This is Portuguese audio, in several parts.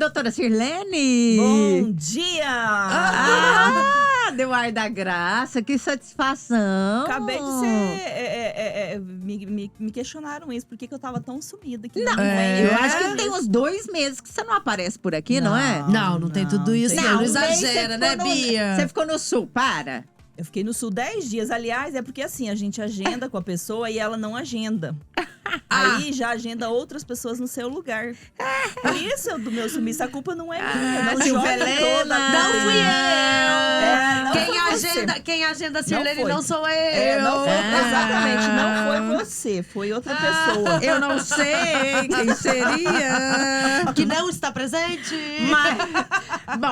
doutora Sirlene! Bom dia! Deuar da Graça, que satisfação! Acabei de ser… me questionaram isso, por que eu tava tão sumida aqui. Não, eu acho que tem uns 2 meses que você não aparece por aqui, não é? Não tem tudo isso. Não exagera, né, Bia? Você ficou no sul, para! Eu fiquei no sul 10 dias. Aliás, é porque assim, a gente agenda com a pessoa e ela não agenda. Aí já agenda outras pessoas no seu lugar. Por isso do meu sumiço, a culpa não é minha. Não joga toda. Não fui eu! Não foi quem agenda a Sirlene não sou eu. Não foi, exatamente, não foi você, foi outra pessoa. Eu não sei quem seria. Que não está presente.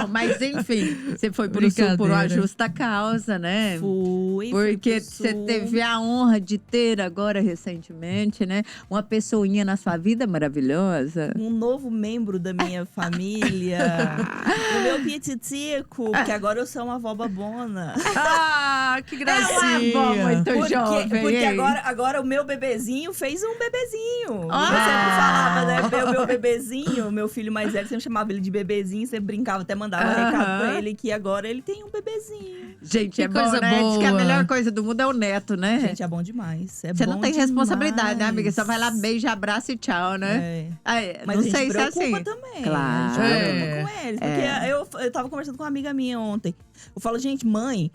Mas enfim, você foi pro sul por uma justa causa, né? Fui Porque você teve a honra de ter agora, recentemente, né? Uma pessoinha na sua vida maravilhosa. Um novo membro da minha família. O meu pititico, que agora eu sou uma avó babona. Que gracinha. É uma avó muito jovem. Porque agora o meu bebezinho fez um bebezinho. Eu sempre falava, né? Meu bebezinho, meu filho mais velho, sempre chamava ele de bebezinho. Sempre brincava, até mandava recado pra ele que agora ele tem um bebezinho. Gente, é bom, né? Diz que a melhor coisa do mundo é o neto, né? Gente, é bom demais. Você não tem responsabilidade, né, amiga? Só vai lá, beija, abraça e tchau, né? Mas não a gente sei se é assim. também. Claro. A gente preocupa com eles. Porque eu tava conversando com uma amiga minha ontem. Eu falo, gente, mãe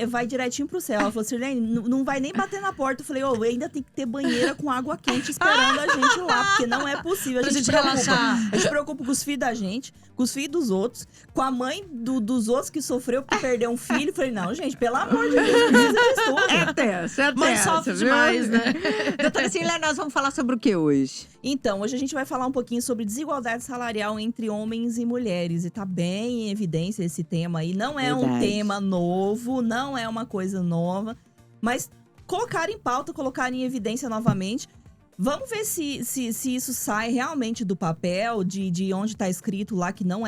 vai direitinho pro céu. Ela falou, Sirlene, não vai nem bater na porta. Eu falei, ainda tem que ter banheira com água quente esperando a gente lá. Porque não é possível. A gente relaxar. A gente preocupa com os filhos da gente, com os filhos dos outros, com a mãe dos outros que sofreu porque perdeu um filho. Eu falei, não, gente, pelo amor de Deus, precisa disso tudo. É tenso. Mãe sofre demais, né? Doutora Sirlene, nós vamos falar sobre o que hoje? Então, hoje a gente vai falar um pouquinho sobre desigualdade salarial entre homens e mulheres. E tá bem em evidência esse tema aí. Não é um tema novo, não é uma coisa nova. Mas colocar em pauta, colocar em evidência novamente. Vamos ver se isso sai realmente do papel, de onde tá escrito lá que não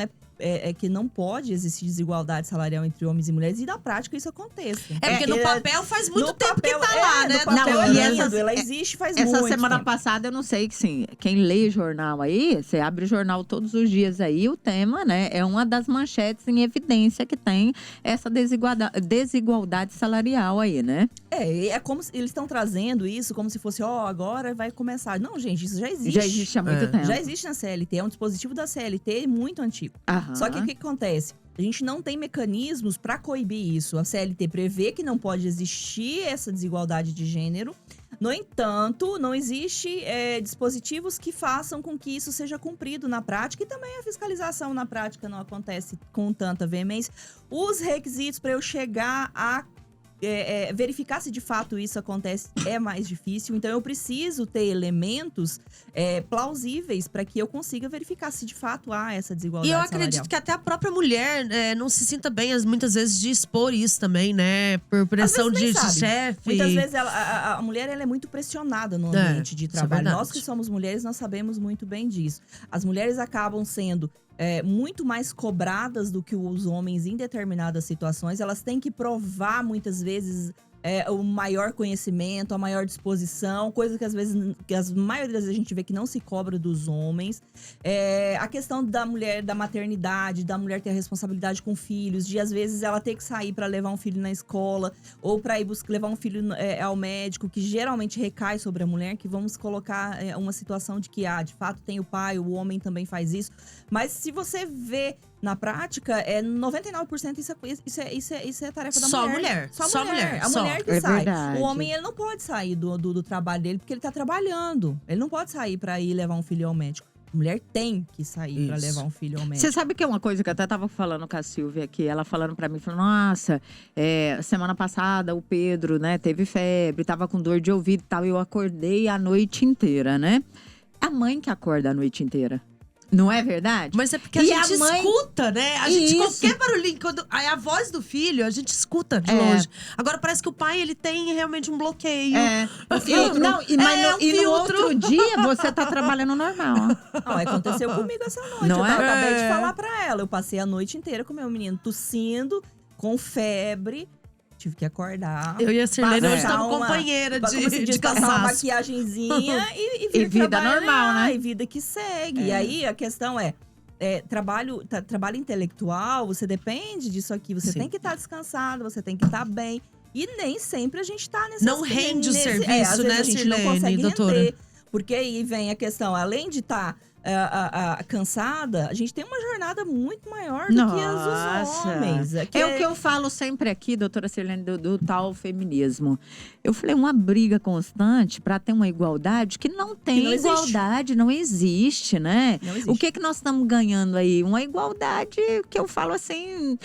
que não pode existir desigualdade salarial entre homens e mulheres, e na prática isso aconteça. Porque no papel faz muito tempo que tá lá, né? No papel ela existe faz muito Essa semana tempo. passada, eu não sei, sim, quem lê jornal aí, você abre jornal todos os dias aí, o tema, né, é uma das manchetes em evidência que tem essa desigualdade salarial aí, né? É como se eles estão trazendo isso como se fosse, agora vai começar. Não, gente, isso já existe. Já existe há muito tempo. Já existe na CLT, é um dispositivo da CLT muito antigo. Só que o que acontece? A gente não tem mecanismos para coibir isso. A CLT prevê que não pode existir essa desigualdade de gênero. No entanto, não existe dispositivos que façam com que isso seja cumprido na prática. E também a fiscalização na prática não acontece com tanta veemência. Os requisitos para eu chegar a verificar se de fato isso acontece é mais difícil. Então, eu preciso ter elementos plausíveis para que eu consiga verificar se de fato há essa desigualdade E eu salarial. acredito que até a própria mulher não se sinta bem, muitas vezes, de expor isso também, né? Por pressão de chefe. Muitas vezes a mulher ela é muito pressionada no ambiente de trabalho. Nós que somos mulheres, nós sabemos muito bem disso. As mulheres acabam sendo muito mais cobradas do que os homens em determinadas situações. Elas têm que provar, muitas vezes, o maior conhecimento, a maior disposição, coisa que às vezes, que a maioria das vezes a gente vê que não se cobra dos homens. A questão da mulher, da maternidade, da mulher ter a responsabilidade com filhos, de às vezes ela ter que sair para levar um filho na escola, ou para ir levar um filho ao médico, que geralmente recai sobre a mulher, que vamos colocar uma situação de que, de fato tem o pai, o homem também faz isso. Mas se você vê na prática, 99% isso é tarefa da mulher. Só mulher. A mulher que sai. Verdade. O homem, ele não pode sair do trabalho dele porque ele tá trabalhando. Ele não pode sair pra ir levar um filho ao médico. A mulher tem que sair pra levar um filho ao médico. Você sabe que é uma coisa que eu até tava falando com a Silvia aqui, ela falando pra mim, falando, nossa, semana passada o Pedro, né, teve febre, tava com dor de ouvido e tal, eu acordei a noite inteira, né? A mãe que acorda a noite inteira. Não é verdade? Mas é porque a gente escuta, né? A gente, qualquer barulhinho, aí a voz do filho, a gente escuta de longe. Agora parece que o pai, ele tem realmente um bloqueio. Um filtro. No outro dia, você tá trabalhando normal. Aconteceu comigo essa noite. Não eu é? acabei de falar pra ela. Eu passei a noite inteira com meu menino tossindo, com febre. Tive que acordar. Eu e a Sirlene hoje estamos companheira de passar uma cansaço. maquiagenzinha e vir vida trabalhar, normal, né? E vida que segue. E aí, a questão é… trabalho intelectual, você depende disso aqui. Você tem que estar descansado, você tem que estar bem. E nem sempre a gente tá nesse… Não rende o serviço, às né, vezes a gente Sirlene, não consegue doutora? render. Porque aí vem a questão, além de estar cansada, a gente tem uma jornada muito maior do que as dos homens. É o que eu falo sempre aqui, doutora Sirlene, do tal feminismo. Eu falei, uma briga constante para ter uma igualdade que não tem igualdade, não existe, né? Não existe. O que nós estamos ganhando aí? Uma igualdade que eu falo assim,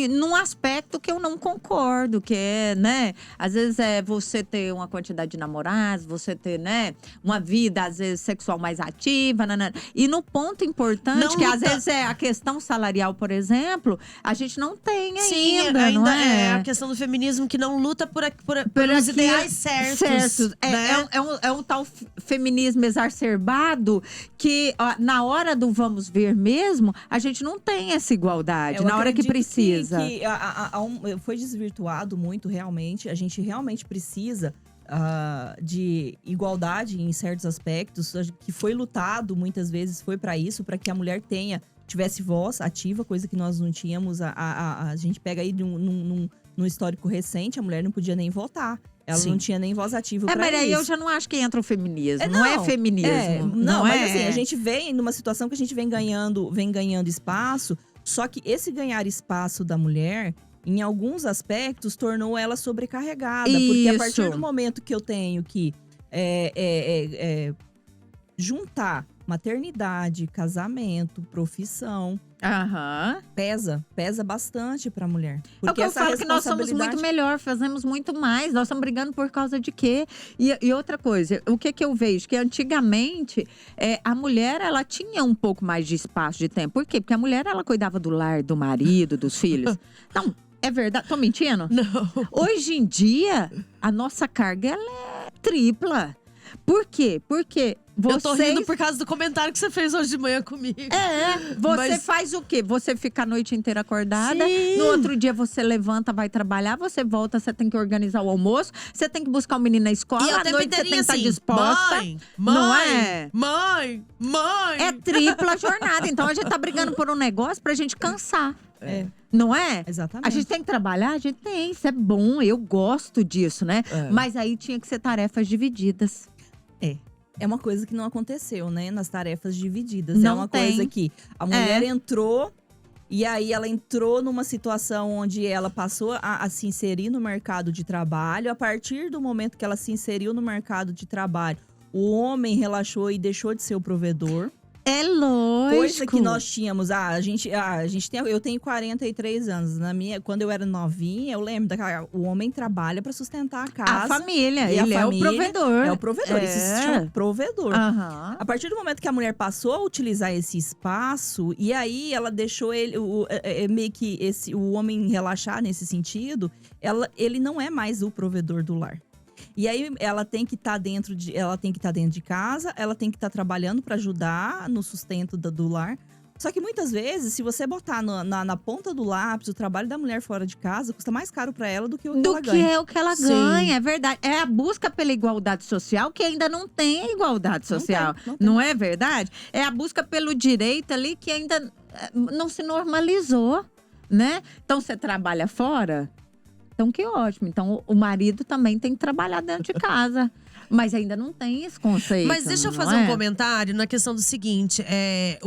num aspecto que eu não concordo, que é, né? Às vezes é você ter uma quantidade de namorados, você ter, né? Uma vida, às vezes, sexual mais ativa, e no ponto importante, Não que luta. às vezes é a questão salarial, por exemplo, a gente não tem Sim, ainda, não é? a questão do feminismo que não luta pelos ideais certos. Né? É um tal feminismo exacerbado que na hora do vamos ver mesmo, a gente não tem essa igualdade, na hora que precisa. Foi desvirtuado muito, realmente. A gente realmente precisa de igualdade em certos aspectos, que foi lutado muitas vezes, foi para isso, para que a mulher tivesse voz ativa, coisa que nós não tínhamos. A gente pega aí num histórico recente, a mulher não podia nem votar. Ela não tinha nem voz ativa pra mas aí isso. eu já não acho que entra o feminismo. Não é feminismo. Mas assim, a gente vem numa situação que a gente vem ganhando espaço, só que esse ganhar espaço da mulher, em alguns aspectos, tornou ela sobrecarregada. Porque a partir do momento que eu tenho que juntar maternidade, casamento, profissão… Pesa bastante pra mulher. Porque eu falo que nós somos muito melhor, fazemos muito mais. Nós estamos brigando por causa de quê? E outra coisa, o que eu vejo? Que antigamente, a mulher, ela tinha um pouco mais de espaço, de tempo. Por quê? Porque a mulher, ela cuidava do lar, do marido, dos filhos. Não, é verdade? Tô mentindo? Não. Hoje em dia, a nossa carga, ela é tripla. Por quê? Porque eu tô rindo por causa do comentário que você fez hoje de manhã comigo. Você faz o quê? Você fica a noite inteira acordada. Sim. No outro dia você levanta, vai trabalhar. Você volta, você tem que organizar o almoço. Você tem que buscar o menino na escola. E à noite você tem que estar assim, disposta. Mãe! É tripla jornada. Então a gente tá brigando por um negócio pra gente cansar. Não é? Exatamente. A gente tem que trabalhar? A gente tem. Isso é bom. Eu gosto disso, né? Mas aí tinha que ser tarefas divididas. É uma coisa que não aconteceu, né? Nas tarefas divididas. Não é uma tem. coisa que a mulher entrou… E aí ela entrou numa situação onde ela passou a se inserir no mercado de trabalho. A partir do momento que ela se inseriu no mercado de trabalho, o homem relaxou e deixou de ser o provedor. É lógico. Coisa que nós tínhamos. Eu tenho 43 anos. Quando eu era novinha, eu lembro o homem trabalha para sustentar a casa. A família. Ele é o provedor. É o provedor. Isso se chama provedor. Uhum. A partir do momento que a mulher passou a utilizar esse espaço, e aí ela deixou meio que o homem relaxar nesse sentido, ele não é mais o provedor do lar. E aí ela tem que estar dentro de casa, ela tem que estar trabalhando para ajudar no sustento do lar. Só que muitas vezes, se você botar na ponta do lápis o trabalho da mulher fora de casa, custa mais caro para ela do que o que ela ganha. Do que é o que ela ganha, é verdade. É a busca pela igualdade social que ainda não tem a igualdade social. Não é verdade? É a busca pelo direito ali que ainda não se normalizou, né? Então você trabalha fora… Então, que ótimo. Então, o marido também tem que trabalhar dentro de casa. Mas ainda não tem esse conceito. Mas deixa eu fazer um comentário na questão do seguinte.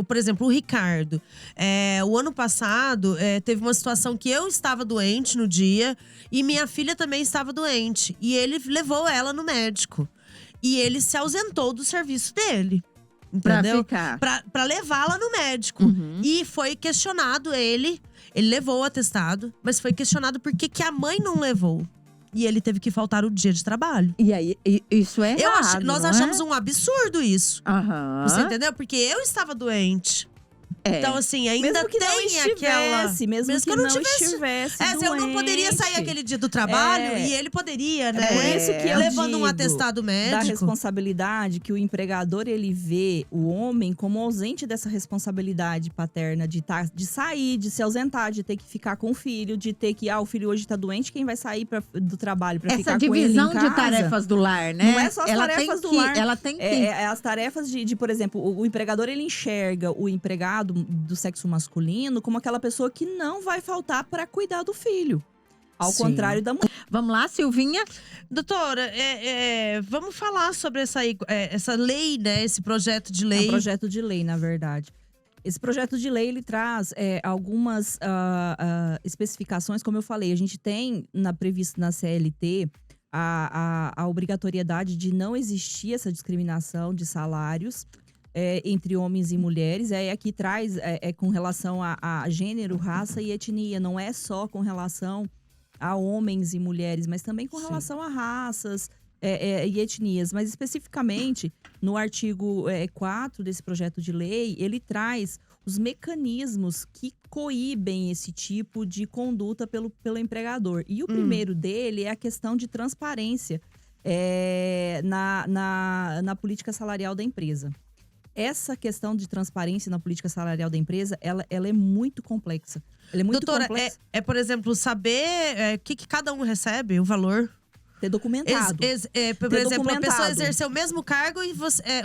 Por exemplo, o Ricardo. O ano passado, teve uma situação que eu estava doente no dia. E minha filha também estava doente. E ele levou ela no médico. E ele se ausentou do serviço dele. Entendeu? Pra levá-la no médico. Uhum. E foi questionado ele levou o atestado, mas foi questionado por que a mãe não levou. E ele teve que faltar o dia de trabalho. E aí, isso é errado, nós achamos um absurdo isso. Uhum. Você entendeu? Porque eu estava doente. Então, assim, ainda mesmo que tem não estivesse, mesmo que não estivesse doente. Eu não poderia sair aquele dia do trabalho e ele poderia, né? É por isso que eu levando um atestado médico. Da responsabilidade que o empregador, ele vê o homem como ausente dessa responsabilidade paterna de sair, de se ausentar, de ter que ficar com o filho, de ter que… o filho hoje tá doente, quem vai sair do trabalho pra ficar com ele em casa? Essa divisão de tarefas do lar, né? Não é só as tarefas do lar. Ela tem que… as tarefas por exemplo, o empregador, ele enxerga o empregado do sexo masculino como aquela pessoa que não vai faltar para cuidar do filho. Ao Sim. contrário da mulher. Vamos lá, Silvinha? Doutora, vamos falar sobre essa lei, né? Esse projeto de lei. É um projeto de lei, na verdade. Esse projeto de lei, ele traz algumas especificações, como eu falei. A gente tem previsto na CLT a obrigatoriedade de não existir essa discriminação de salários entre homens e mulheres. Aqui traz com relação a gênero, raça e etnia. Não é só com relação a homens e mulheres, mas também com relação a raças e etnias. Mas especificamente, no artigo 4 desse projeto de lei, ele traz os mecanismos que coíbem esse tipo de conduta pelo empregador. E o primeiro dele é a questão de transparência na política salarial da empresa. Essa questão de transparência na política salarial da empresa, ela é muito complexa. Ela é muito Doutora, complexa. por exemplo, saber o que cada um recebe, o valor. Ter documentado. Por exemplo, a pessoa exercer o mesmo cargo e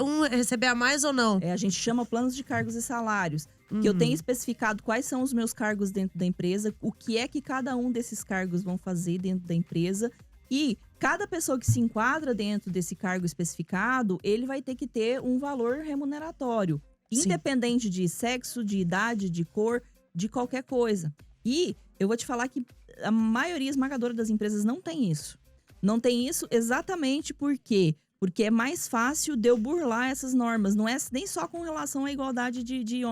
um receber a mais ou não. A gente chama planos de cargos e salários. Que eu tenho especificado quais são os meus cargos dentro da empresa, o que é que cada um desses cargos vão fazer dentro da empresa. E cada pessoa que se enquadra dentro desse cargo especificado, ele vai ter que ter um valor remuneratório. Sim. Independente de sexo, de idade, de cor, de qualquer coisa. E eu vou te falar que a maioria esmagadora das empresas não tem isso. Não tem isso exatamente porque é mais fácil de eu burlar essas normas. Não é nem só com relação à igualdade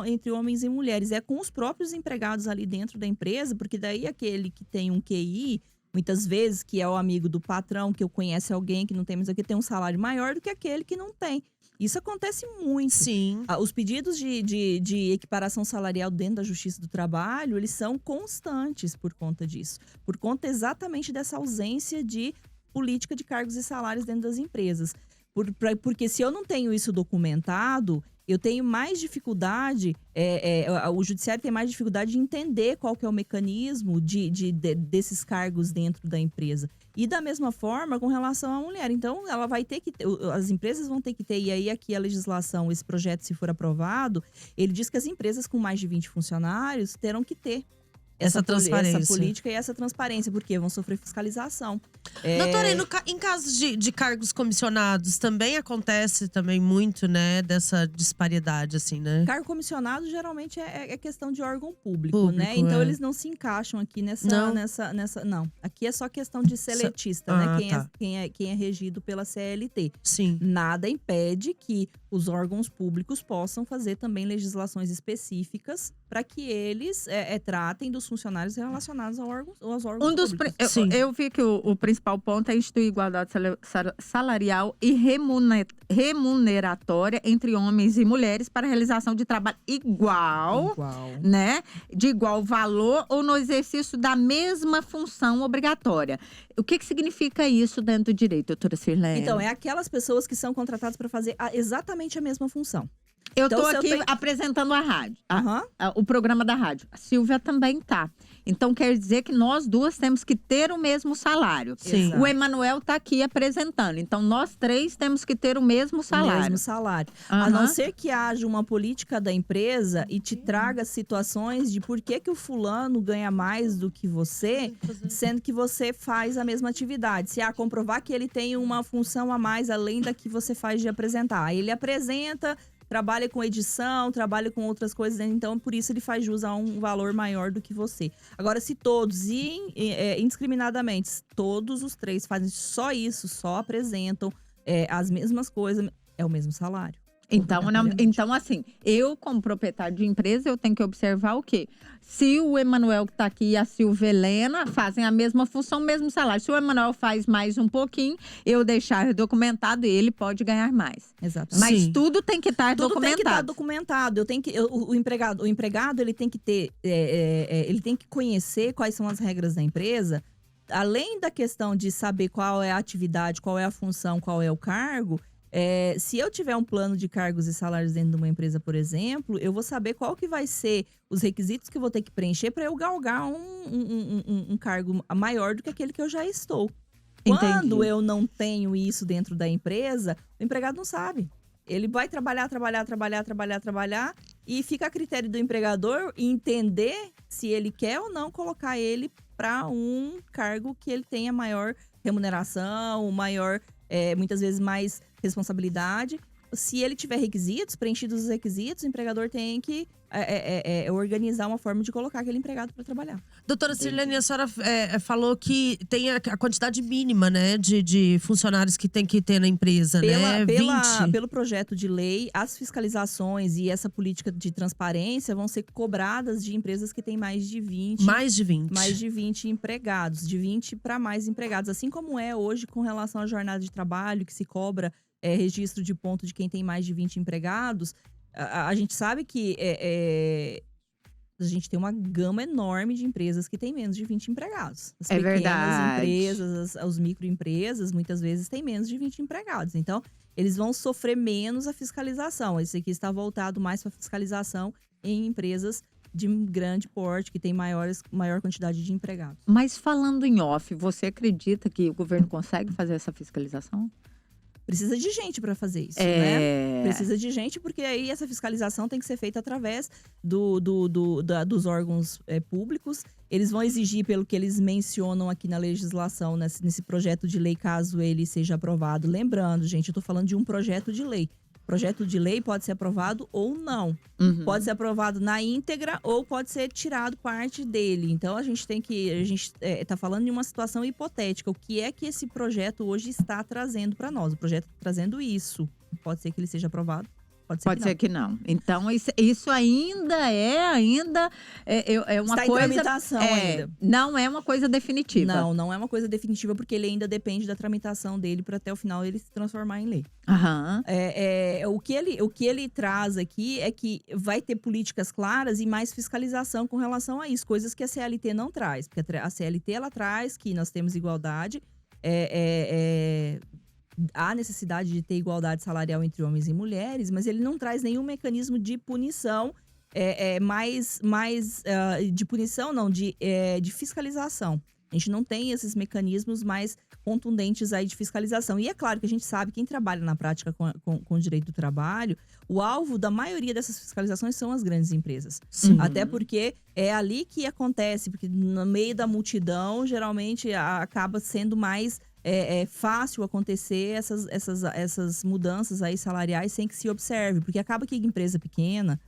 entre homens e mulheres. É com os próprios empregados ali dentro da empresa, porque daí aquele que tem um QI, muitas vezes, que é o amigo do patrão, que eu conheço alguém que não tem mais aqui, tem um salário maior do que aquele que não tem. Isso acontece muito. Sim. Os pedidos de equiparação salarial dentro da Justiça do Trabalho, eles são constantes por conta disso. Por conta exatamente dessa ausência de política de cargos e salários dentro das empresas. Porque se eu não tenho isso documentado, eu tenho mais dificuldade, o judiciário tem mais dificuldade de entender qual que é o mecanismo desses cargos dentro da empresa. E da mesma forma com relação à mulher. Então, ela vai ter que as empresas vão ter que ter, e aí aqui a legislação, esse projeto, se for aprovado, ele diz que as empresas com mais de 20 funcionários terão que ter essa transparência. Essa política e essa transparência, porque vão sofrer fiscalização. Doutora, em casos de cargos comissionados, também acontece muito, né, dessa disparidade, assim, né? Cargo comissionado, geralmente, é questão de órgão público, né? Então, eles não se encaixam aqui nessa… Não, aqui é só questão de seletista, né? Quem é regido pela CLT. Sim. Nada impede que os órgãos públicos possam fazer também legislações específicas para que eles tratem dos funcionários relacionados aos órgãos públicos. Eu vi que o principal ponto é instituir igualdade salarial e remuneratória entre homens e mulheres para a realização de trabalho igual, né? De igual valor ou no exercício da mesma função obrigatória. O que significa isso dentro do direito, doutora Sirlene? Então, é aquelas pessoas que são contratadas para fazer exatamente a mesma função. Eu tô aqui apresentando a rádio, o programa da rádio. A Silvia também tá. Então, quer dizer que nós duas temos que ter o mesmo salário. Sim. O Emanuel tá aqui apresentando. Então, nós três temos que ter o mesmo salário. O mesmo salário. A não ser que haja uma política da empresa e te traga situações de por que o fulano ganha mais do que você, sendo que você faz a mesma atividade. Se comprovar que ele tem uma função a mais além da que você faz de apresentar. Aí ele apresenta… Trabalha com edição, trabalha com outras coisas, então por isso ele faz jus a um valor maior do que você. Agora, se todos, indiscriminadamente, todos os três fazem só isso, só apresentam as mesmas coisas, é o mesmo salário. Então, assim, eu como proprietário de empresa, eu tenho que observar o quê? Se o Emanuel que está aqui e a Silvia Helena fazem a mesma função, mesmo salário. Se o Emanuel faz mais um pouquinho, eu deixar documentado, ele pode ganhar mais. Exatamente. Mas tudo tem que estar documentado. Tudo tem que estar documentado. O empregado, ele tem que ter… ele tem que conhecer quais são as regras da empresa. Além da questão de saber qual é a atividade, qual é a função, qual é o cargo… se eu tiver um plano de cargos e salários dentro de uma empresa, por exemplo, eu vou saber qual que vai ser os requisitos que eu vou ter que preencher para eu galgar um cargo maior do que aquele que eu já estou. Quando eu não tenho isso dentro da empresa, o empregado não sabe. Ele vai trabalhar, E fica a critério do empregador entender se ele quer ou não colocar ele para um cargo que ele tenha maior remuneração, maior, muitas vezes mais responsabilidade. Se ele tiver requisitos, preenchidos os requisitos, o empregador tem que organizar uma forma de colocar aquele empregado para trabalhar. Doutora Sirlene, a senhora falou que tem a quantidade mínima, né, de funcionários que tem que ter na empresa, né? 20. Pelo projeto de lei, as fiscalizações e essa política de transparência vão ser cobradas de empresas que têm mais de 20. Mais de 20. Mais de 20 empregados, de 20 para mais empregados. Assim como é hoje com relação à jornada de trabalho, que se cobra registro de ponto de quem tem mais de 20 empregados. A gente sabe que a gente tem uma gama enorme de empresas que têm menos de 20 empregados. As pequenas empresas, as microempresas, muitas vezes têm menos de 20 empregados. Então, eles vão sofrer menos a fiscalização. Esse aqui está voltado mais para fiscalização em empresas de grande porte, que tem maior quantidade de empregados. Mas falando em off, você acredita que o governo consegue fazer essa fiscalização? Precisa de gente para fazer isso, né? Precisa de gente, porque aí essa fiscalização tem que ser feita através dos órgãos públicos. Eles vão exigir, pelo que eles mencionam aqui na legislação, nesse projeto de lei, caso ele seja aprovado. Lembrando, gente, eu tô falando de um projeto de lei. Projeto de lei pode ser aprovado ou não. Pode ser aprovado na íntegra ou pode ser tirado parte dele. Então, a gente tá falando de uma situação hipotética. O que é que esse projeto hoje está trazendo para nós? O projeto está trazendo isso. Pode ser que ele seja aprovado. Pode ser que não. Então, isso ainda é uma está coisa… Está em tramitação ainda. Não é uma coisa definitiva. Não é uma coisa definitiva, porque ele ainda depende da tramitação dele para até o final ele se transformar em lei. O que ele traz aqui é que vai ter políticas claras e mais fiscalização com relação a isso. Coisas que a CLT não traz. Porque a CLT, ela traz que nós temos igualdade… Há necessidade de ter igualdade salarial entre homens e mulheres, mas ele não traz nenhum mecanismo de punição, de punição não, de fiscalização. A gente não tem esses mecanismos mais contundentes aí de fiscalização. E é claro que a gente sabe, quem trabalha na prática com o direito do trabalho, o alvo da maioria dessas fiscalizações são as grandes empresas. Sim. Até porque é ali que acontece, porque no meio da multidão, geralmente acaba sendo mais… É fácil acontecer essas mudanças aí salariais sem que se observe. Porque acaba que empresa pequena,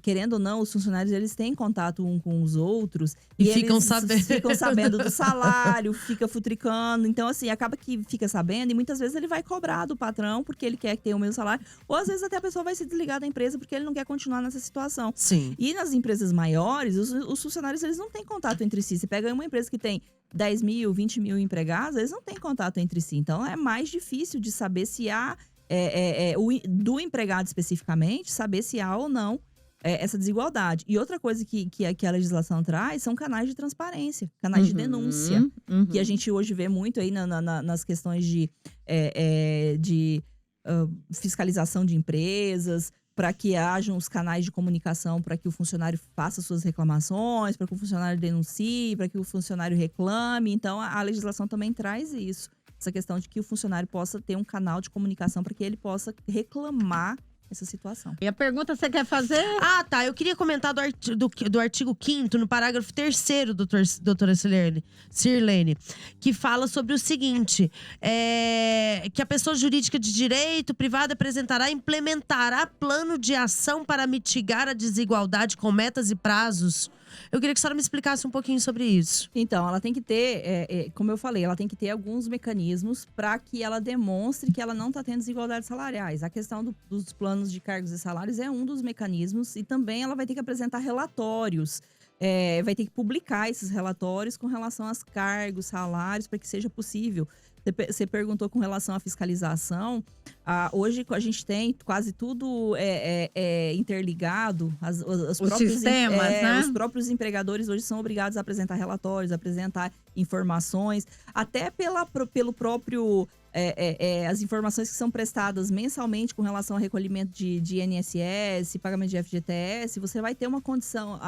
querendo ou não, os funcionários eles têm contato uns com os outros. E ficam sabendo do salário, fica futricando. Então, assim, acaba que fica sabendo e muitas vezes ele vai cobrar do patrão porque ele quer que tenha o mesmo salário. Ou às vezes até a pessoa vai se desligar da empresa porque ele não quer continuar nessa situação. Sim. E nas empresas maiores, os funcionários eles não têm contato entre si. Você pega uma empresa que tem 10 mil, 20 mil empregados, eles não têm contato entre si. Então, é mais difícil de saber se há, do empregado especificamente, saber se há ou não essa desigualdade. E outra coisa que a legislação traz são canais de transparência, canais de denúncia. Que a gente hoje vê muito aí nas questões de fiscalização de empresas, para que hajam os canais de comunicação, para que o funcionário faça suas reclamações, para que o funcionário denuncie, para que o funcionário reclame. Então, a legislação também traz isso. Essa questão de que o funcionário possa ter um canal de comunicação para que ele possa reclamar essa situação. E a pergunta você quer fazer? Ah, tá. Eu queria comentar do artigo 5º, no parágrafo 3º, doutora Sirlene, que fala sobre o seguinte, que a pessoa jurídica de direito privado implementará plano de ação para mitigar a desigualdade com metas e prazos. Eu queria que a senhora me explicasse um pouquinho sobre isso. Então, ela tem que ter, como eu falei, ela tem que ter alguns mecanismos para que ela demonstre que ela não está tendo desigualdades salariais. A questão dos planos de cargos e salários é um dos mecanismos e também ela vai ter que apresentar relatórios. Vai ter que publicar esses relatórios com relação aos cargos, salários, para que seja possível. Você perguntou com relação à fiscalização. Hoje a gente tem quase tudo interligado. Os próprios sistemas, né? Os próprios empregadores hoje são obrigados a apresentar relatórios, a apresentar informações. Até pelo próprio… as informações que são prestadas mensalmente com relação ao recolhimento de INSS, pagamento de FGTS, você vai ter uma condição…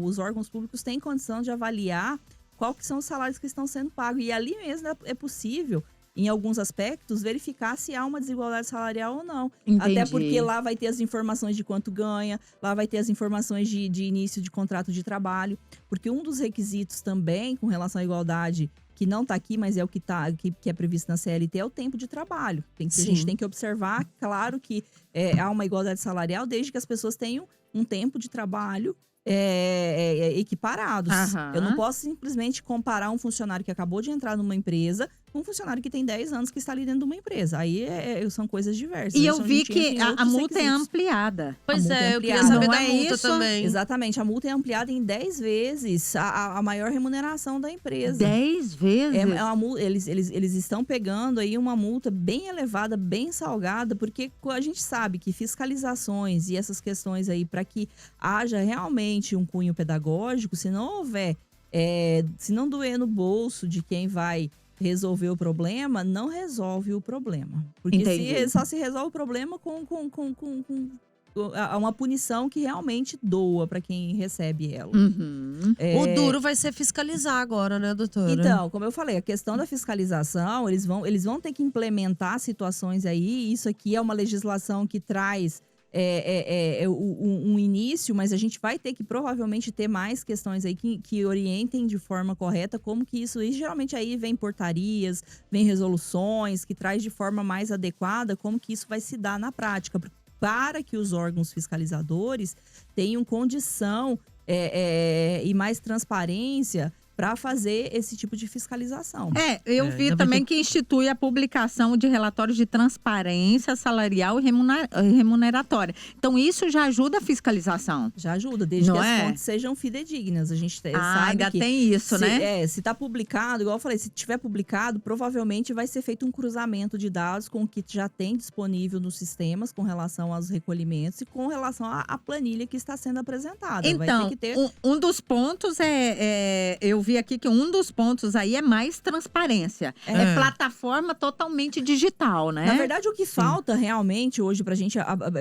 os órgãos públicos têm condição de avaliar qual que são os salários que estão sendo pagos. E ali mesmo é possível em alguns aspectos, verificar se há uma desigualdade salarial ou não. Entendi. Até porque lá vai ter as informações de quanto ganha, lá vai ter as informações de início de contrato de trabalho. Porque um dos requisitos também com relação à igualdade, que não está aqui, mas é o que é previsto na CLT, é o tempo de trabalho. A gente tem que observar, claro que há uma igualdade salarial desde que as pessoas tenham um tempo de trabalho equiparados. Eu não posso simplesmente comparar um funcionário que acabou de entrar numa empresa com um funcionário que tem 10 anos que está ali dentro de uma empresa. Aí são coisas diversas. E eu vi que a multa é ampliada. Pois é, eu queria saber da multa isso? também. Exatamente, a multa é ampliada em 10 vezes a maior remuneração da empresa. 10 vezes? Eles estão pegando aí uma multa bem elevada, bem salgada, porque a gente sabe que fiscalizações e essas questões aí, para que haja realmente um cunho pedagógico, se não houver, se não doer no bolso de quem vai resolver o problema, não resolve o problema. Porque só se resolve o problema com uma punição que realmente doa para quem recebe ela. O duro vai ser fiscalizar agora, né, doutora? Então, como eu falei, a questão da fiscalização, eles vão ter que implementar situações aí. Isso aqui é uma legislação que traz um início, mas a gente vai ter que provavelmente ter mais questões aí que orientem de forma correta como que isso. E geralmente aí vem portarias, vem resoluções, que traz de forma mais adequada como que isso vai se dar na prática, para que os órgãos fiscalizadores tenham condição e mais transparência para fazer esse tipo de fiscalização. Eu vi também que institui a publicação de relatórios de transparência salarial e remuneratória. Então, isso já ajuda a fiscalização. Já ajuda, desde que as fontes sejam fidedignas. A gente sabe ainda que tem isso, né? Se está publicado, igual eu falei, se tiver publicado, provavelmente vai ser feito um cruzamento de dados com o que já tem disponível nos sistemas com relação aos recolhimentos e com relação à planilha que está sendo apresentada. Então, vai ter que ter... um dos pontos eu vi aqui que um dos pontos aí é mais transparência. É plataforma totalmente digital, né? Na verdade, o que falta realmente hoje pra gente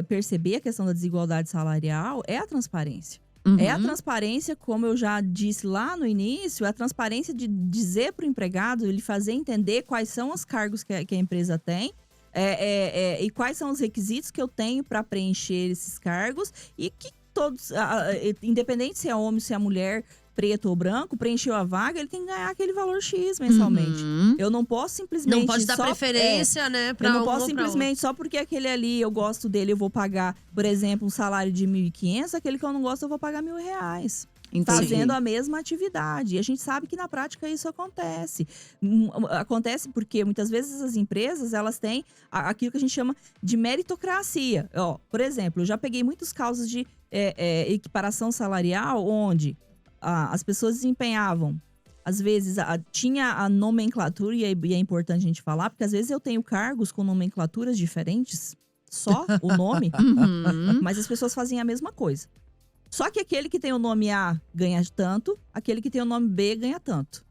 perceber a questão da desigualdade salarial é a transparência. É a transparência, como eu já disse lá no início, a transparência de dizer para o empregado, ele fazer entender quais são os cargos que a empresa tem, e quais são os requisitos que eu tenho para preencher esses cargos, e que todos, independente se é homem, se é mulher, preto ou branco, preencheu a vaga, ele tem que ganhar aquele valor X mensalmente. Eu não posso simplesmente... Não pode dar preferência, né? Eu não posso simplesmente, só porque aquele ali eu gosto dele, eu vou pagar, por exemplo, um salário de 1.500, aquele que eu não gosto eu vou pagar R$1.000. Fazendo a mesma atividade. E a gente sabe que na prática isso acontece. Acontece porque muitas vezes as empresas, elas têm aquilo que a gente chama de meritocracia. Por exemplo, eu já peguei muitos casos de equiparação salarial onde as pessoas desempenhavam, às vezes tinha a nomenclatura, e é importante a gente falar, porque às vezes eu tenho cargos com nomenclaturas diferentes, só o nome, mas as pessoas fazem a mesma coisa. Só que aquele que tem o nome A ganha tanto, aquele que tem o nome B ganha tanto.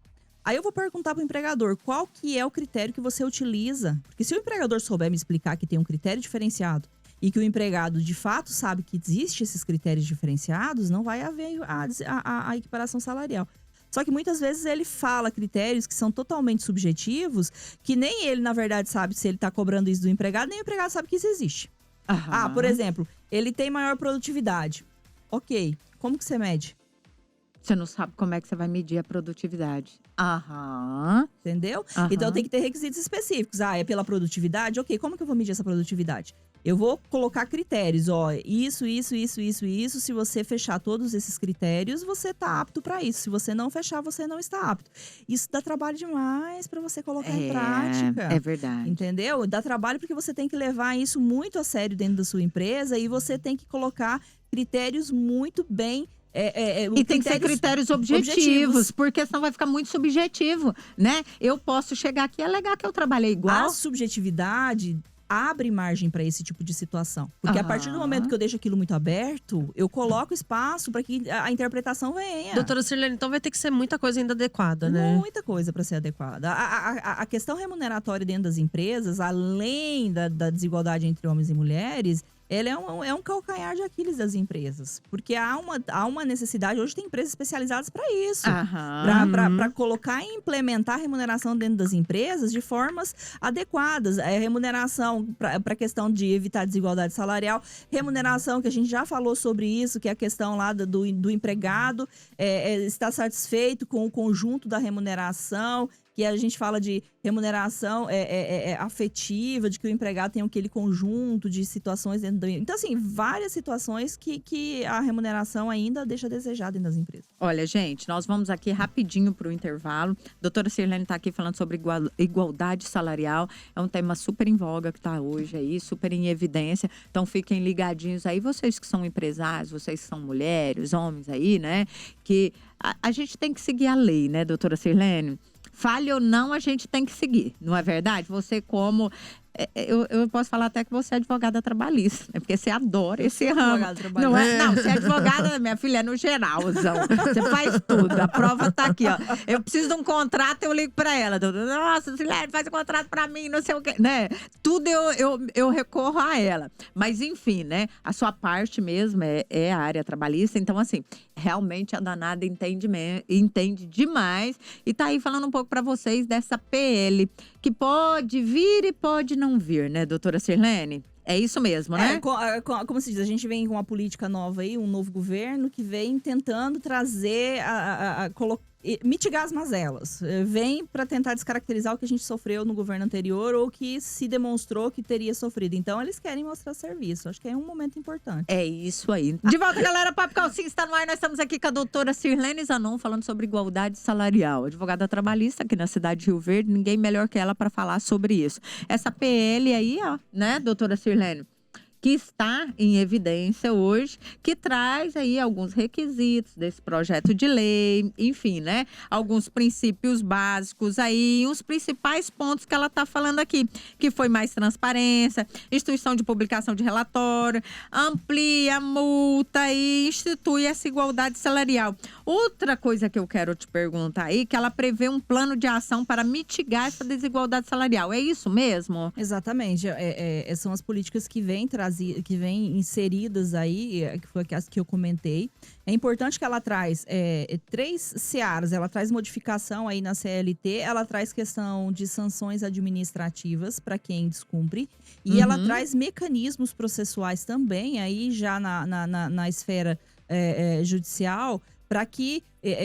Aí eu vou perguntar para o empregador, qual que é o critério que você utiliza? Porque se o empregador souber me explicar que tem um critério diferenciado, e que o empregado de fato sabe que existem esses critérios diferenciados, não vai haver a equiparação salarial. Só que muitas vezes ele fala critérios que são totalmente subjetivos, que nem ele, na verdade, sabe se ele está cobrando isso do empregado, nem o empregado sabe que isso existe. Por exemplo, ele tem maior produtividade. Ok, como que você mede? Você não sabe como é que você vai medir a produtividade. Entendeu? Então tem que ter requisitos específicos. É pela produtividade? Ok, como que eu vou medir essa produtividade? Eu vou colocar critérios, isso. Se você fechar todos esses critérios, você tá apto para isso. Se você não fechar, você não está apto. Isso dá trabalho demais para você colocar em prática. É verdade. Entendeu? Dá trabalho porque você tem que levar isso muito a sério dentro da sua empresa e você tem que colocar critérios muito bem e tem que ser critérios objetivos, porque senão vai ficar muito subjetivo, né? Eu posso chegar aqui e alegar que eu trabalhei igual. A subjetividade abre margem para esse tipo de situação. Porque a partir do momento que eu deixo aquilo muito aberto, eu coloco espaço para que a interpretação venha. Doutora Sirlene, então vai ter que ser muita coisa ainda adequada, né? Muita coisa para ser adequada. A questão remuneratória dentro das empresas, além da desigualdade entre homens e mulheres, ela é um calcanhar de Aquiles das empresas. Porque há uma necessidade, hoje tem empresas especializadas para isso. Para colocar e implementar a remuneração dentro das empresas de formas adequadas. Remuneração para a questão de evitar desigualdade salarial. Remuneração, que a gente já falou sobre isso, que é a questão lá do empregado estar satisfeito com o conjunto da remuneração. Que a gente fala de remuneração afetiva, de que o empregado tem aquele conjunto de situações dentro do... Então, assim, várias situações que a remuneração ainda deixa a desejar dentro das empresas. Olha, gente, nós vamos aqui rapidinho para o intervalo. Doutora Sirlene está aqui falando sobre igualdade salarial. É um tema super em voga que está hoje aí, super em evidência. Então, fiquem ligadinhos aí. Vocês que são empresários, vocês que são mulheres, homens aí, né? Que a gente tem que seguir a lei, né, doutora Sirlene? Fale ou não, a gente tem que seguir, não é verdade? Você como... Eu posso falar até que você é advogada trabalhista, né? Porque você adora esse ramo. Não, você é advogada, minha filha, é no geralzão. Você faz tudo, a prova tá aqui, ó. Eu preciso de um contrato, eu ligo pra ela. Nossa, Silene, faz um contrato pra mim, não sei o quê, né? Tudo eu recorro a ela. Mas enfim, né? A sua parte mesmo é a área trabalhista. Então, assim, realmente a danada entende demais. E tá aí falando um pouco pra vocês dessa PL, que pode vir e pode não vir, né, doutora Sirlene? É isso mesmo, né? Como se diz, a gente vem com uma política nova aí, um novo governo que vem tentando trazer, mitigar as mazelas. Vem para tentar descaracterizar o que a gente sofreu no governo anterior ou que se demonstrou que teria sofrido. Então, eles querem mostrar serviço. Acho que é um momento importante. É isso aí. De volta, galera. Papo Calcinha está no ar. Nós estamos aqui com a doutora Sirlene Zanon, falando sobre igualdade salarial. Advogada trabalhista aqui na cidade de Rio Verde. Ninguém melhor que ela para falar sobre isso. Essa PL aí, ó, né, doutora Sirlene? Que está em evidência hoje, que traz aí alguns requisitos desse projeto de lei, enfim, né? Alguns princípios básicos aí, os principais pontos que ela está falando aqui, que foi mais transparência, instituição de publicação de relatório, amplia a multa e institui essa igualdade salarial. Outra coisa que eu quero te perguntar aí, que ela prevê um plano de ação para mitigar essa desigualdade salarial. É isso mesmo? Exatamente. São as políticas que vêm inseridas aí, que foi as que eu comentei. É importante que ela traz 3 searas. Ela traz modificação aí na CLT, ela traz questão de sanções administrativas para quem descumpre. E ela traz mecanismos processuais também, aí já na esfera judicial, para que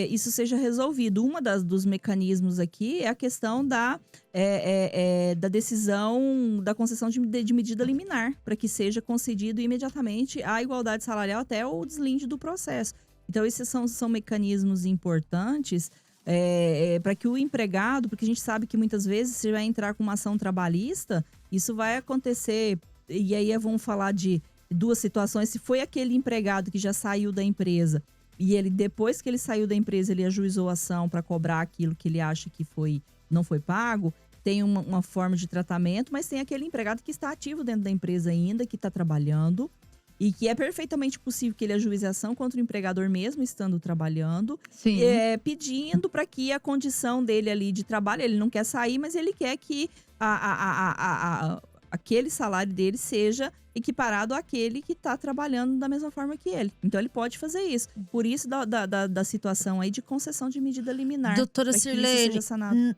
isso seja resolvido. Dos mecanismos aqui é a questão da decisão da concessão de medida liminar, para que seja concedido imediatamente a igualdade salarial até o deslinde do processo. Então, esses são mecanismos importantes para que o empregado, porque a gente sabe que muitas vezes você vai entrar com uma ação trabalhista, isso vai acontecer, e aí vamos falar de 2 situações. Se foi aquele empregado que já saiu da empresa, e ele, depois que ele saiu da empresa, ele ajuizou a ação para cobrar aquilo que ele acha que não foi pago, tem uma forma de tratamento, mas tem aquele empregado que está ativo dentro da empresa ainda, que está trabalhando, e que é perfeitamente possível que ele ajuize a ação contra o empregador mesmo estando trabalhando, pedindo para que a condição dele ali de trabalho, ele não quer sair, mas ele quer que aquele salário dele seja equiparado àquele que está trabalhando da mesma forma que ele. Então, ele pode fazer isso. Por isso, da situação aí de concessão de medida liminar. Doutora Sirlene,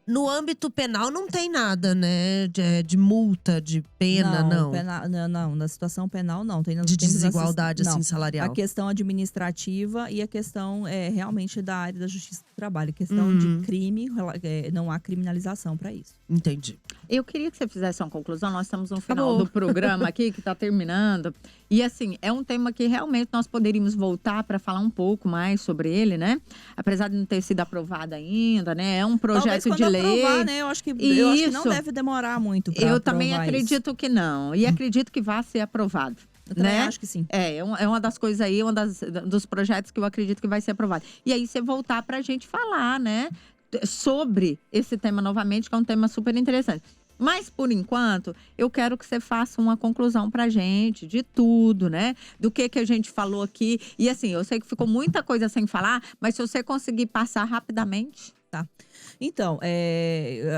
no âmbito penal não tem nada, né? De multa, de pena, não? Não, na situação penal não. Tem de desigualdade, assim, salarial. A questão administrativa e a questão realmente da área da justiça do trabalho. A questão de crime, não há criminalização para isso. Entendi. Eu queria que você fizesse uma conclusão. Nós estamos no final do programa aqui, que está terminando. E assim, é um tema que realmente nós poderíamos voltar para falar um pouco mais sobre ele, né? Apesar de não ter sido aprovado ainda, né? É um projeto de lei. Aprovar, né? Eu acho que não deve demorar muito para Eu também acredito que não. E acredito que vai ser aprovado. Eu também acho que sim. É uma das coisas aí, dos projetos que eu acredito que vai ser aprovado. E aí você voltar para a gente falar, né? Sobre esse tema novamente, que é um tema super interessante. Mas, por enquanto, eu quero que você faça uma conclusão pra gente de tudo, né? Do que a gente falou aqui. E assim, eu sei que ficou muita coisa sem falar, mas se você conseguir passar rapidamente... Tá. Então,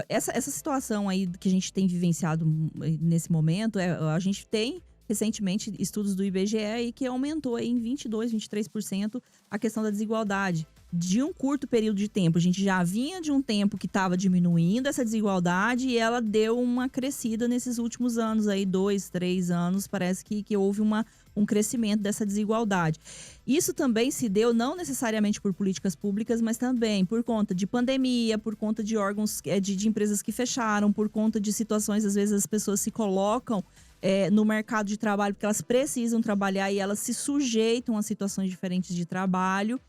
essa situação aí que a gente tem vivenciado nesse momento, a gente tem recentemente estudos do IBGE aí que aumentou aí em 22%, 23% a questão da desigualdade. De um curto período de tempo, a gente já vinha de um tempo que estava diminuindo essa desigualdade e ela deu uma crescida nesses últimos anos aí, 2, 3 anos, parece que houve um crescimento dessa desigualdade. Isso também se deu não necessariamente por políticas públicas, mas também por conta de pandemia, por conta de órgãos, de empresas que fecharam, por conta de situações, às vezes as pessoas se colocam no mercado de trabalho porque elas precisam trabalhar e elas se sujeitam a situações diferentes de trabalho.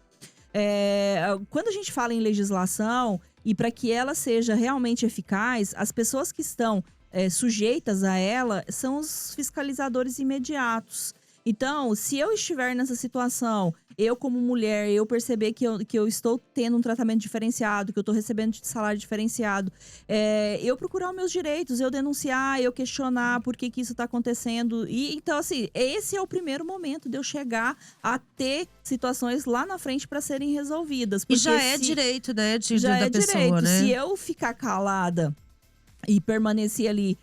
Quando a gente fala em legislação, e para que ela seja realmente eficaz, as pessoas que estão sujeitas a ela são os fiscalizadores imediatos. Então, se eu estiver nessa situação, eu como mulher, eu perceber que eu estou tendo um tratamento diferenciado, que eu estou recebendo salário diferenciado, eu procurar os meus direitos, eu denunciar, eu questionar por que isso está acontecendo. E então, assim, esse é o primeiro momento de eu chegar a ter situações lá na frente para serem resolvidas. E já é direito, né, já da é pessoa, direito. né? Se eu ficar calada e permanecer ali,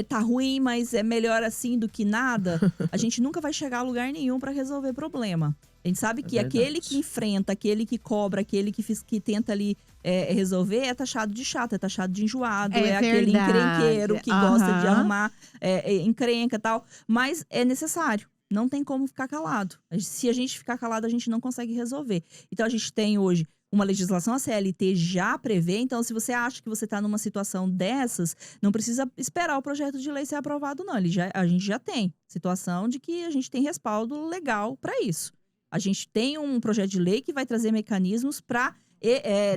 tá ruim, mas é melhor assim do que nada, a gente nunca vai chegar a lugar nenhum para resolver problema. A gente sabe que aquele que enfrenta, aquele que cobra, aquele que tenta ali resolver é taxado de chato, é taxado de enjoado, aquele encrenqueiro que gosta de arrumar encrenca e tal. Mas é necessário. Não tem como ficar calado. Se a gente ficar calado, a gente não consegue resolver. Então a gente tem hoje uma legislação, a CLT já prevê. Então, se você acha que você está numa situação dessas, não precisa esperar o projeto de lei ser aprovado, não. A gente já tem situação de que a gente tem respaldo legal para isso. A gente tem um projeto de lei que vai trazer mecanismos para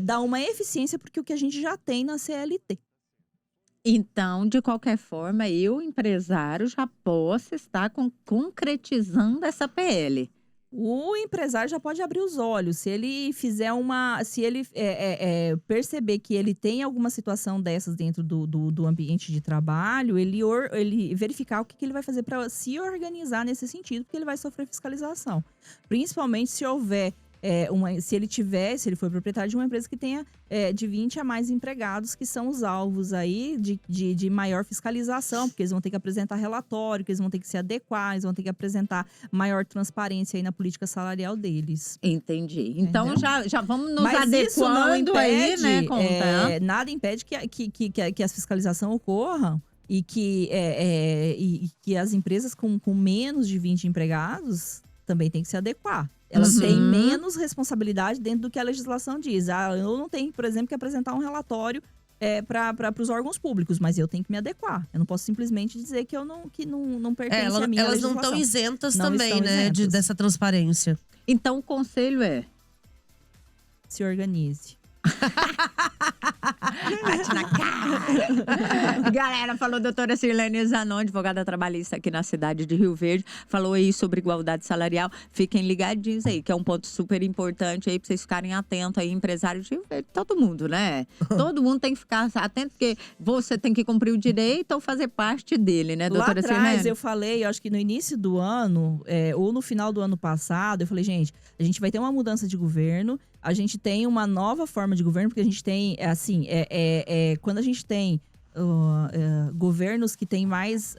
dar uma eficiência, porque o que a gente já tem na CLT. Então, de qualquer forma, eu, empresário, já posso estar concretizando essa PL. O empresário já pode abrir os olhos. Se ele fizer se ele perceber que ele tem alguma situação dessas dentro do ambiente de trabalho, ele verificar o que ele vai fazer para se organizar nesse sentido, porque ele vai sofrer fiscalização. Principalmente se houver se ele for proprietário de uma empresa que tenha de 20 a mais empregados, que são os alvos aí de maior fiscalização, porque eles vão ter que apresentar relatório, que eles vão ter que se adequar, eles vão ter que apresentar maior transparência aí na política salarial deles. Entendi. Então já vamos nos Mas adequando aí, né? Nada impede que a fiscalização ocorra e que as empresas com menos de 20 empregados também têm que se adequar. Elas têm menos responsabilidade dentro do que a legislação diz. Eu não tenho, por exemplo, que apresentar um relatório para os órgãos públicos, mas eu tenho que me adequar. Eu não posso simplesmente dizer que não pertence à minha legislação. Elas não estão isentas também, né, dessa transparência. Então, o conselho se organize. Bate na cara. Galera, falou doutora Sirlene Zanon, advogada trabalhista aqui na cidade de Rio Verde. Falou aí sobre igualdade salarial. Fiquem ligadinhos aí, que é um ponto super importante aí pra vocês ficarem atentos aí, empresários de Rio Verde. Todo mundo, né? Todo mundo tem que ficar atento, porque você tem que cumprir o direito ou fazer parte dele, né, doutora Sirlene? Lá atrás eu falei, acho que no início do ano, ou no final do ano passado, eu falei, gente, a gente vai ter uma mudança de governo, a gente tem uma nova forma de governo, porque a gente tem, quando a gente tem governos que têm mais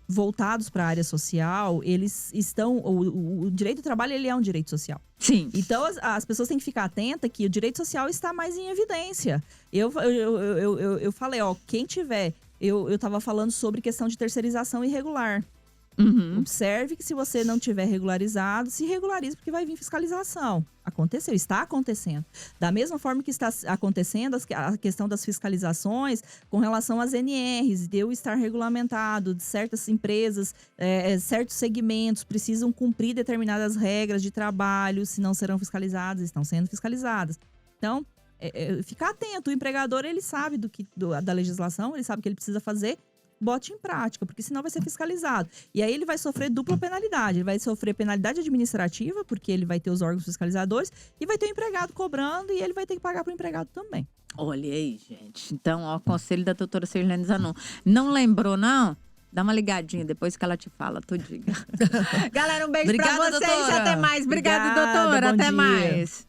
voltados para a área social, eles estão… O direito do trabalho, ele é um direito social. Sim. Então, as pessoas têm que ficar atentas que o direito social está mais em evidência. Eu falei, quem tiver… Eu estava falando sobre questão de terceirização irregular. Observe que se você não tiver regularizado, se regularize, porque vai vir fiscalização. Aconteceu, está acontecendo. Da mesma forma que está acontecendo a questão das fiscalizações com relação às NRs, de eu estar regulamentado, de certas empresas, certos segmentos precisam cumprir determinadas regras de trabalho, se não serão fiscalizadas, estão sendo fiscalizadas. Então, ficar atento. O empregador, ele sabe da legislação, ele sabe o que ele precisa fazer. Bote em prática, porque senão vai ser fiscalizado. E aí ele vai sofrer dupla penalidade. Ele vai sofrer penalidade administrativa, porque ele vai ter os órgãos fiscalizadores, e vai ter o empregado cobrando, e ele vai ter que pagar para o empregado também. Olha aí, gente. Então, conselho da doutora Sirlene Zanon. Não lembrou, não? Dá uma ligadinha depois que ela te fala tudinho. Galera, um beijo pra vocês. Doutora. Até mais. Obrigada, doutora. Bom Até dia. mais.